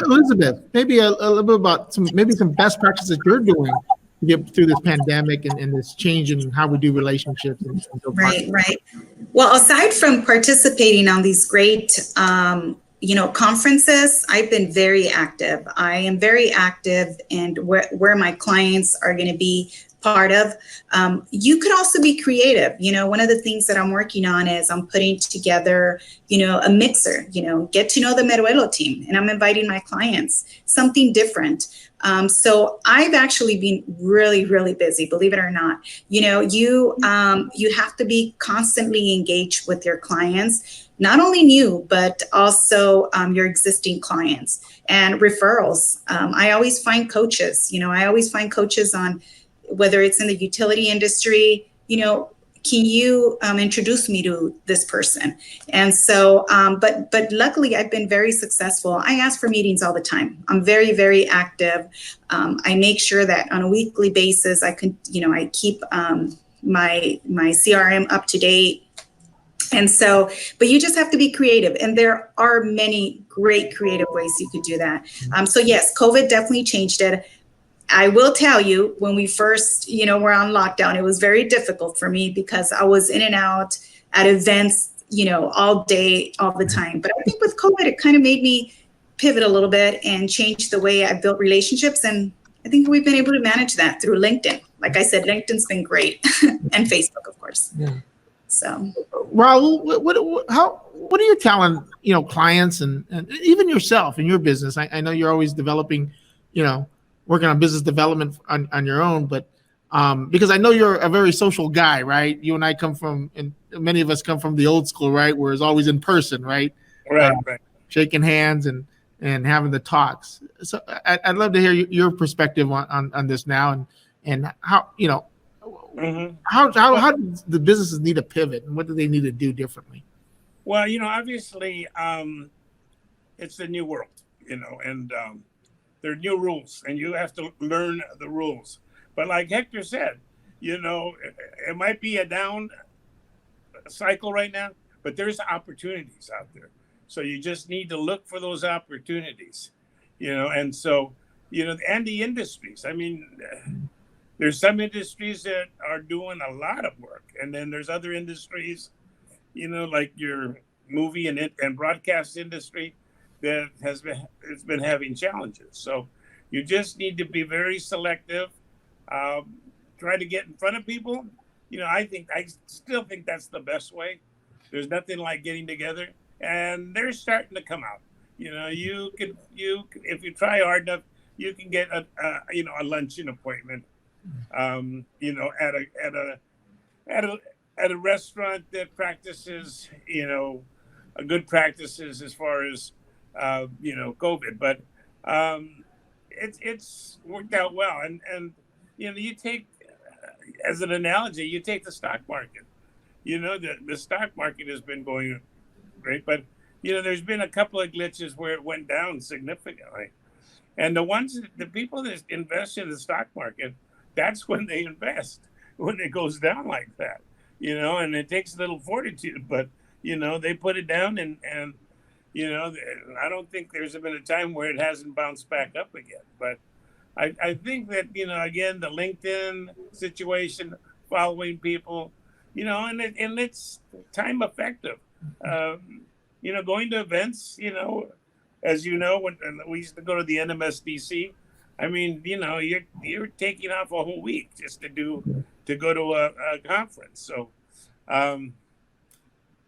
Elizabeth, maybe a little bit about some best practices you're doing to get through this pandemic and this change in how we do relationships. Right. Well, aside from participating on these great, conferences, I've been very active. I am very active, and where my clients are going to be part of. You could also be creative. You know, one of the things that I'm working on is I'm putting together, a mixer, get to know the Meruelo team, and I'm inviting my clients, something different. So I've actually been really, really busy, believe it or not. You have to be constantly engaged with your clients, not only new, but also your existing clients and referrals. I always find coaches, on whether it's in the utility industry, can you introduce me to this person? And so, but luckily I've been very successful. I ask for meetings all the time. I'm very, very active. I make sure that on a weekly basis, I keep my CRM up to date. And so, but you just have to be creative. And there are many great creative ways you could do that. So yes, COVID definitely changed it. I will tell you, when we first, were on lockdown, it was very difficult for me because I was in and out at events, all day, all the time. But I think with COVID, it kind of made me pivot a little bit and change the way I built relationships. And I think we've been able to manage that through LinkedIn. Like I said, LinkedIn's been great, and Facebook, of course. Yeah. So, Raul, what are you telling, clients and even yourself in your business? I know you're always developing, working on business development on your own, but because I know you're a very social guy, right? You and I and many of us come from the old school, right? Where it's always in person, right? Right. Shaking hands and having the talks. So I'd love to hear your perspective on this now and how, how do the businesses need to pivot and what do they need to do differently? Well, obviously it's a new world, and there are new rules, and you have to learn the rules. But like Hector said, it might be a down cycle right now, but there's opportunities out there. So you just need to look for those opportunities, and so, and the industries. I mean, there's some industries that are doing a lot of work, and then there's other industries, like your movie and broadcast industry, that it's been having challenges. So you just need to be very selective. Try to get in front of people. I still think that's the best way. There's nothing like getting together, and they're starting to come out. You if you try hard enough, you can get a luncheon appointment. At a restaurant that practices, a good practices as far as COVID, but it's worked out well. And you take, as an analogy, you take the stock market. the stock market has been going great, but there's been a couple of glitches where it went down significantly. And the people that invest in the stock market, that's when they invest, when it goes down like that, and it takes a little fortitude, but, they put it down and I don't think there's been a time where it hasn't bounced back up again. But I think that, again, the LinkedIn situation, following people, and it's time effective. Going to events, as when we used to go to the NMSDC, I mean, you're taking off a whole week just to go to a conference. So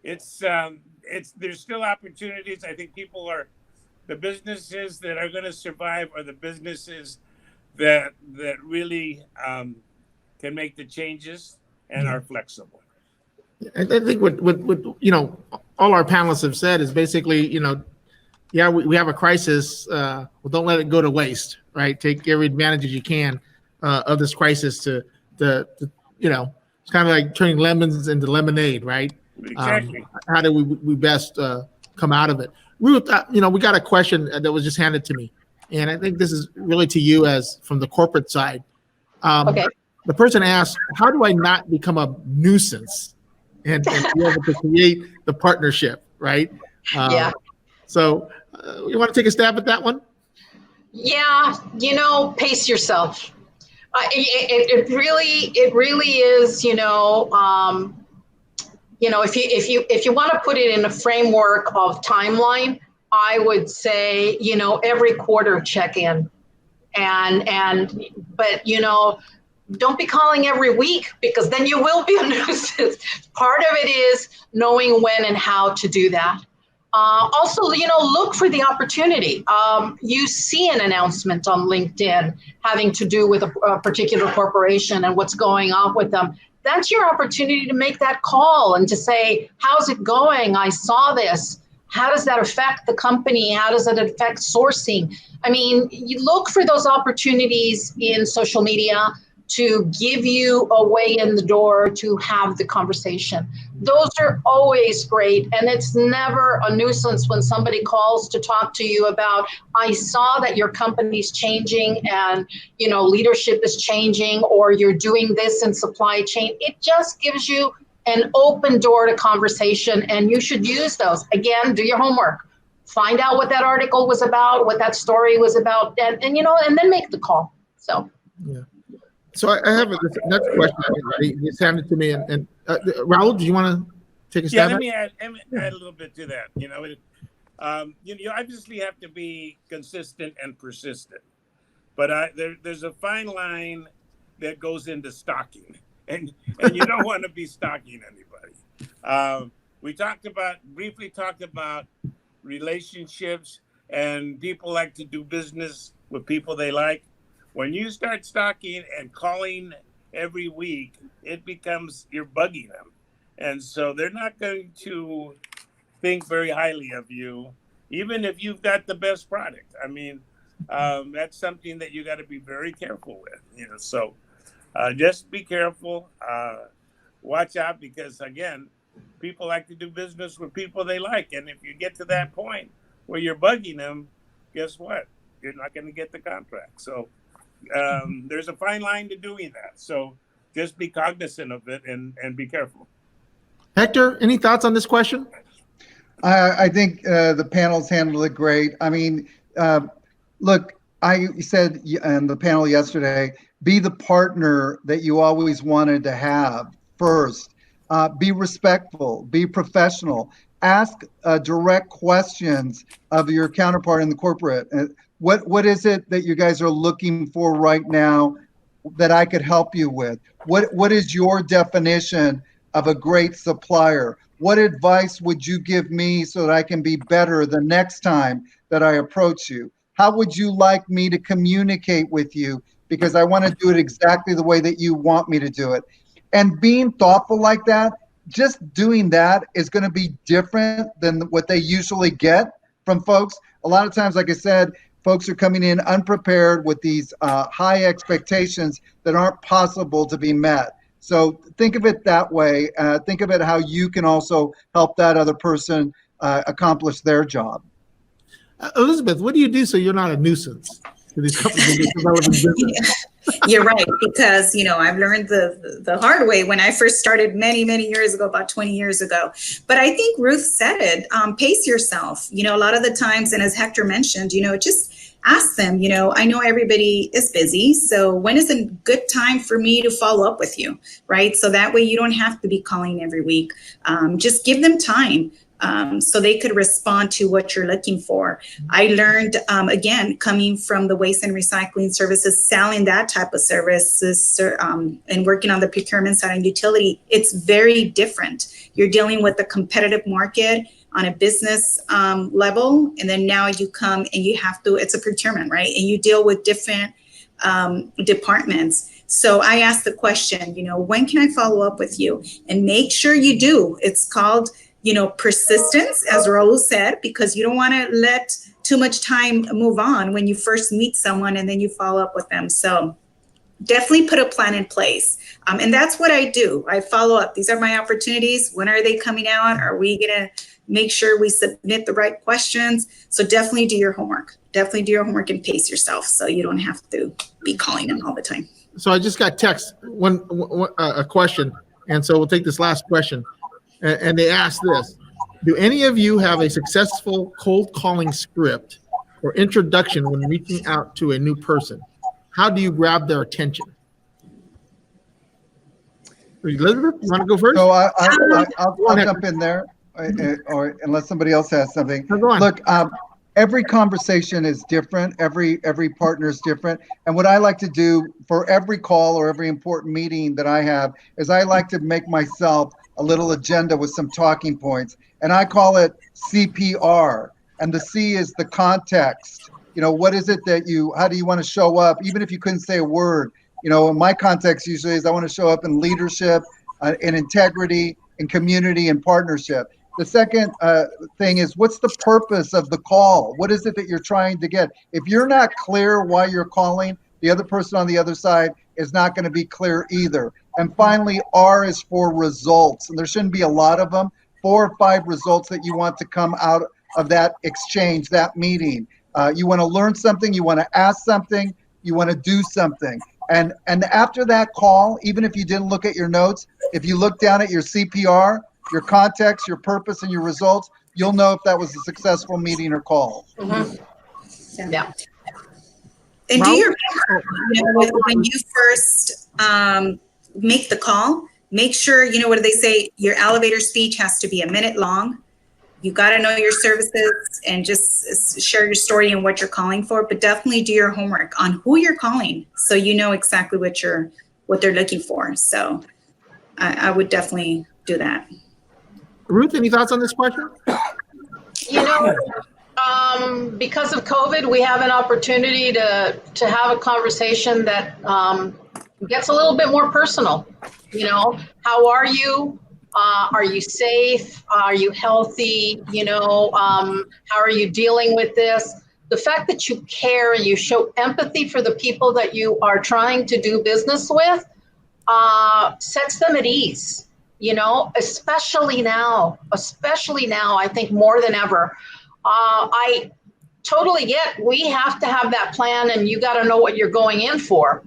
there's still opportunities. I think the businesses that are going to survive are the businesses that really can make the changes and are flexible. I think what all our panelists have said is basically, we have a crisis. Well, don't let it go to waste, right? Take every advantage you can of this crisis to it's kind of like turning lemons into lemonade, right? Exactly. How do we best come out of it? Ruth, we got a question that was just handed to me, and I think this is really to you as from the corporate side. Okay. The person asked, how do I not become a nuisance and be able to create the partnership, right? Yeah. So you want to take a stab at that one? Yeah, pace yourself. It really is, if you want to put it in a framework of timeline, I would say, every quarter check in, but don't be calling every week, because then you will be a nuisance. Part of it is knowing when and how to do that. Also, look for the opportunity. You see an announcement on LinkedIn having to do with a particular corporation and what's going on with them. That's your opportunity to make that call and to say, how's it going? I saw this. How does that affect the company? How does it affect sourcing? I mean, you look for those opportunities in social media to give you a way in the door to have the conversation. Those are always great. And it's never a nuisance when somebody calls to talk to you about, I saw that your company's changing and, leadership is changing, or you're doing this in supply chain. It just gives you an open door to conversation, and you should use those. Again, do your homework. Find out what that article was about, what that story was about, and then make the call. So. Yeah. So I have this next question. It's handed to me, and Raul, do you want to take a stab? Yeah, let me add a little bit to that. You obviously have to be consistent and persistent, but there's a fine line that goes into stalking, and you don't want to be stalking anybody. We briefly talked about relationships, and people like to do business with people they like. When you start stalking and calling every week, it becomes you're bugging them. And so they're not going to think very highly of you, even if you've got the best product. I mean, that's something that you got to be very careful with. So just be careful. Watch out, because, again, people like to do business with people they like. And if you get to that point where you're bugging them, guess what? You're not going to get the contract. So there's a fine line to doing that. So just be cognizant of it and be careful. Hector, any thoughts on this question? I think the panel's handled it great. I mean, look, I said on the panel yesterday, be the partner that you always wanted to have first. Be respectful, be professional, ask direct questions of your counterpart in the corporate. What is it that you guys are looking for right now that I could help you with? What is your definition of a great supplier? What advice would you give me so that I can be better the next time that I approach you? How would you like me to communicate with you? Because I want to do it exactly the way that you want me to do it. And being thoughtful like that, just doing that is going to be different than what they usually get from folks. A lot of times, like I said, folks are coming in unprepared with these high expectations that aren't possible to be met. So think of it that way. Think of it how you can also help that other person accomplish their job. Elizabeth, what do you do so you're not a nuisance to these companies that are developing business? You're right, because I've learned the hard way when I first started many years ago, about 20 years ago. But I think Ruth said it. Pace yourself. A lot of the times, and as Hector mentioned, just ask them. I know everybody is busy, so when is a good time for me to follow up with you, right? So that way you don't have to be calling every week. Just give them time. So they could respond to what you're looking for. I learned, again, coming from the waste and recycling services, selling that type of services, and working on the procurement side and utility, it's very different. You're dealing with a competitive market on a business level, and then now you come and you have to, it's a procurement, right? And you deal with different departments. So I asked the question, when can I follow up with you? And make sure you do. It's called persistence, as Raul said, because you don't want to let too much time move on when you first meet someone and then you follow up with them. So definitely put a plan in place. And that's what I do. I follow up. These are my opportunities. When are they coming out? Are we going to make sure we submit the right questions? So definitely do your homework. Definitely do your homework and pace yourself so you don't have to be calling them all the time. So I just got text a question. And so we'll take this last question. And they ask this: do any of you have a successful cold calling script or introduction when reaching out to a new person? How do you grab their attention? Elizabeth, you want to go first? So I'll jump in there, or unless somebody else has something. No, go on. Look, every conversation is different. Every partner is different. And what I like to do for every call or every important meeting that I have is I like to make myself a little agenda with some talking points. And I call it CPR. And the C is the context. What is it how do you want to show up? Even if you couldn't say a word, in my context usually is I want to show up in leadership, in integrity, in community, and partnership. The second thing is, what's the purpose of the call? What is it that you're trying to get? If you're not clear why you're calling, the other person on the other side is not going to be clear either. And finally, R is for results. And there shouldn't be a lot of them. 4 or 5 results that you want to come out of that exchange, that meeting. You want to learn something, you want to ask something, you want to do something. And after that call, even if you didn't look at your notes, if you look down at your CPR, your context, your purpose, and your results, you'll know if that was a successful meeting or call. Mm-hmm. Yeah. And do your when you first make the call, make sure, what do they say? Your elevator speech has to be a minute long. You got to know your services and just share your story and what you're calling for, but definitely do your homework on who you're calling so you know exactly what they're looking for. So I would definitely do that. Ruth, any thoughts on this question? Because of COVID, we have an opportunity to have a conversation that gets a little bit more personal. How are you? Are you safe? Are you healthy? How are you dealing with this? The fact that you care, you show empathy for the people that you are trying to do business with, sets them at ease. Especially now, I think more than ever. I totally get we have to have that plan and you got to know what you're going in for.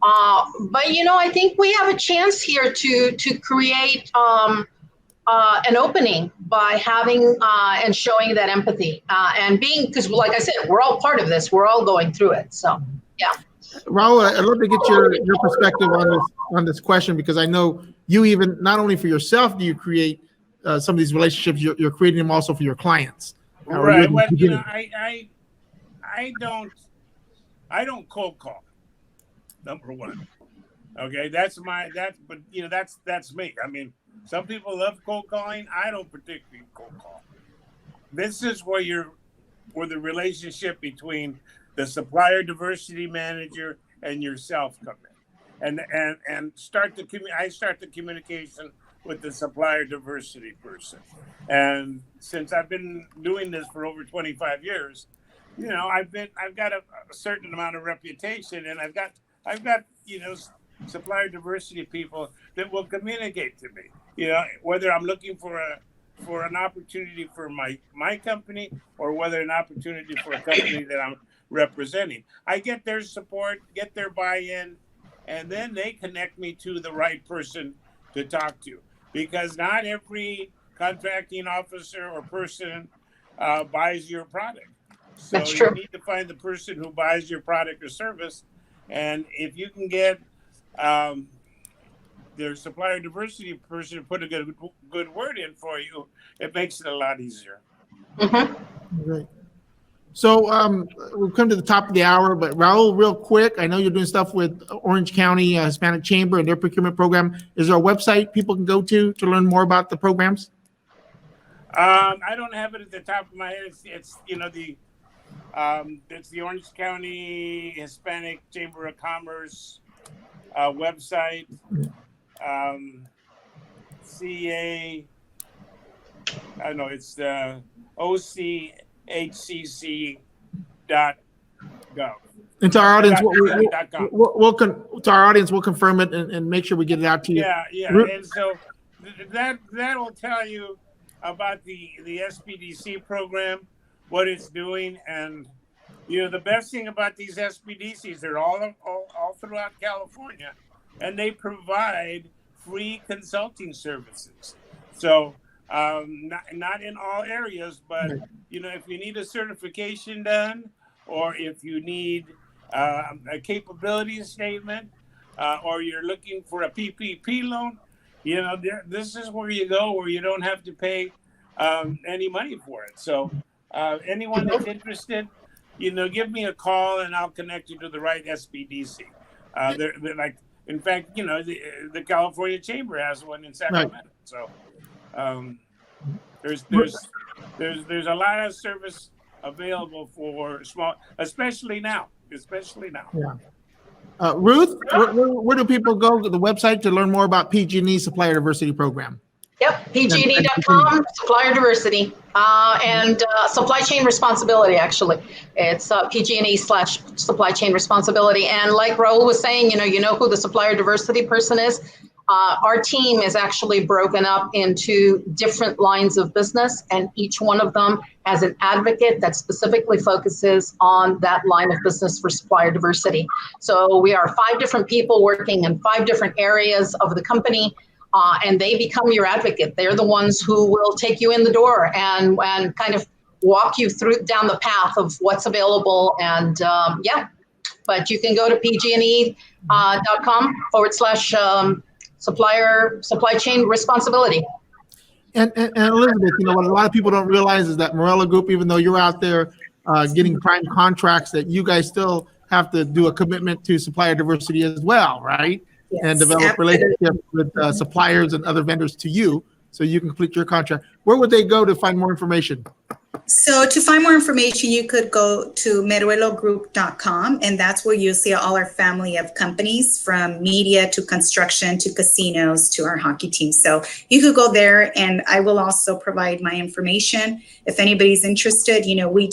But I think we have a chance here to create an opening by having and showing that empathy and being, because like I said, we're all part of this. We're all going through it. So, yeah. Raul, I'd love to get your perspective on this question, because I know you, even not only for yourself do you create some of these relationships, you're creating them also for your clients. Right. Well, I don't cold call. Number one. Okay, that's me. I mean, some people love cold calling. I don't particularly cold call. This is where the relationship between the supplier diversity manager and yourself come in, and I start the communication with the supplier diversity person. And since I've been doing this for over 25 years, I've got a certain amount of reputation, and I've got supplier diversity people that will communicate to me. You know, whether I'm looking for an opportunity for my company or whether an opportunity for a company that I'm representing. I get their support, get their buy-in, and then they connect me to the right person to talk to. Because not every contracting officer or person buys your product. So That's true. you need to find the person who buys your product or service. And if you can get their supplier diversity person to put a good word in for you, it makes it a lot easier. Great. So we've come to the top of the hour, but Raul, real quick, I know you're doing stuff with Orange County Hispanic Chamber and their procurement program. Is there a website people can go to learn more about the programs? I don't have it at the top of my head. It's you know it's the Orange County Hispanic Chamber of Commerce website. CA. I know it's the OCHCC.gov. And to our audience, .com. we'll confirm it and make sure we get it out to you. Yeah. And so that will tell you about the SPDC program, what it's doing, and you know the best thing about these SPDCs, they're all throughout California, and they provide free consulting services. So not in all areas, but you know, if you need a certification done, or if you need a capability statement, or you're looking for a PPP loan, you know, this is where you go, where you don't have to pay any money for it. So anyone that's interested, you know, give me a call and I'll connect you to the right SPDC. They're like, in fact, you know, the California Chamber has one in Sacramento. Right. So there's a lot of service available for small, especially now. Yeah. Ruth, where do people go to the website to learn more about PG&E Supplier Diversity Program? Yep, pgne.com, supplier diversity, and supply chain responsibility, actually. It's PG&E/supply chain responsibility. And like Raul was saying, you know who the supplier diversity person is? Our team is actually broken up into different lines of business, and each one of them has an advocate that specifically focuses on that line of business for supplier diversity. So we are 5 different people working in 5 different areas of the company. And they become your advocate. They're the ones who will take you in the door and kind of walk you through down the path of what's available. And but you can go to pgne.com/supply chain responsibility. And Elizabeth, you know, what a lot of people don't realize is that Morella Group, even though you're out there getting prime contracts, that you guys still have to do a commitment to supplier diversity as well, right? Yes, and develop relationships with suppliers and other vendors to you so you can complete your contract. Where would they go to find more information? So to find more information, you could go to meruelogroup.com, and that's where you'll see all our family of companies, from media to construction to casinos to our hockey team. So you could go there, and I will also provide my information. If anybody's interested, you know, we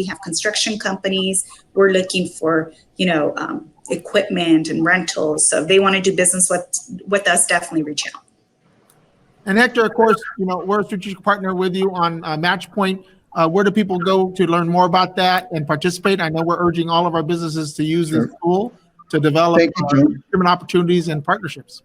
have construction companies. We're looking for, you know, equipment and rentals. So if they want to do business with us, definitely reach out. And Hector, of course, you know, we're a strategic partner with you on MatchPoint. Where do people go to learn more about that and participate? I know we're urging all of our businesses to use this tool to develop procurement opportunities and partnerships.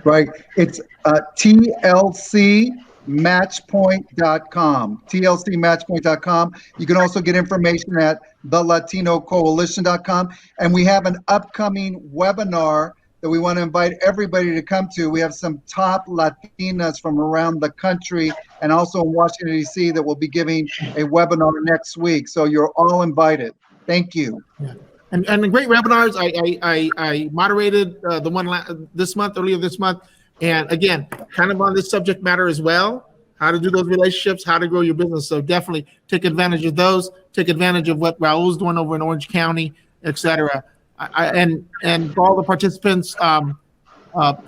Right. It's TLCmatchpoint.com. TLCmatchpoint.com. You can also get information at thelatinocoalition.com. And we have an upcoming webinar that we want to invite everybody to come to. We have some top Latinas from around the country and also in Washington, D.C. that will be giving a webinar next week. So you're all invited. Thank you. Yeah. And the great webinars, I moderated the one earlier this month. And again, kind of on this subject matter as well, how to do those relationships, how to grow your business. So definitely take advantage of those, take advantage of what Raul's doing over in Orange County, et cetera. And for all the participants,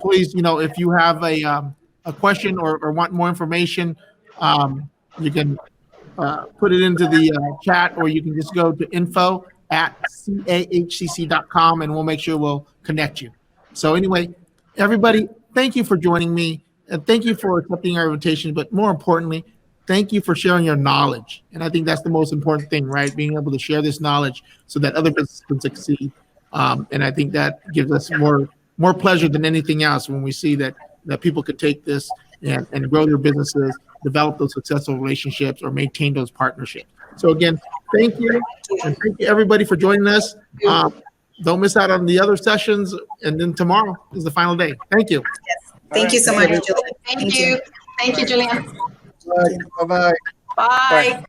please, you know, if you have a question or want more information, you can put it into the chat, or you can just go to info cahcc.com, and we'll make sure we'll connect you. So anyway, everybody, thank you for joining me, and thank you for accepting our invitation. But more importantly, thank you for sharing your knowledge. And I think that's the most important thing, right? Being able to share this knowledge so that other businesses can succeed. And I think that gives us more pleasure than anything else when we see that people could take this and grow their businesses, develop those successful relationships, or maintain those partnerships. So again, thank you. And thank you everybody for joining us. Don't miss out on the other sessions. And then tomorrow is the final day. Thank you. Yes. Thank you so much, Julian. Thank you. Thank you, Julian. Bye-bye. Bye.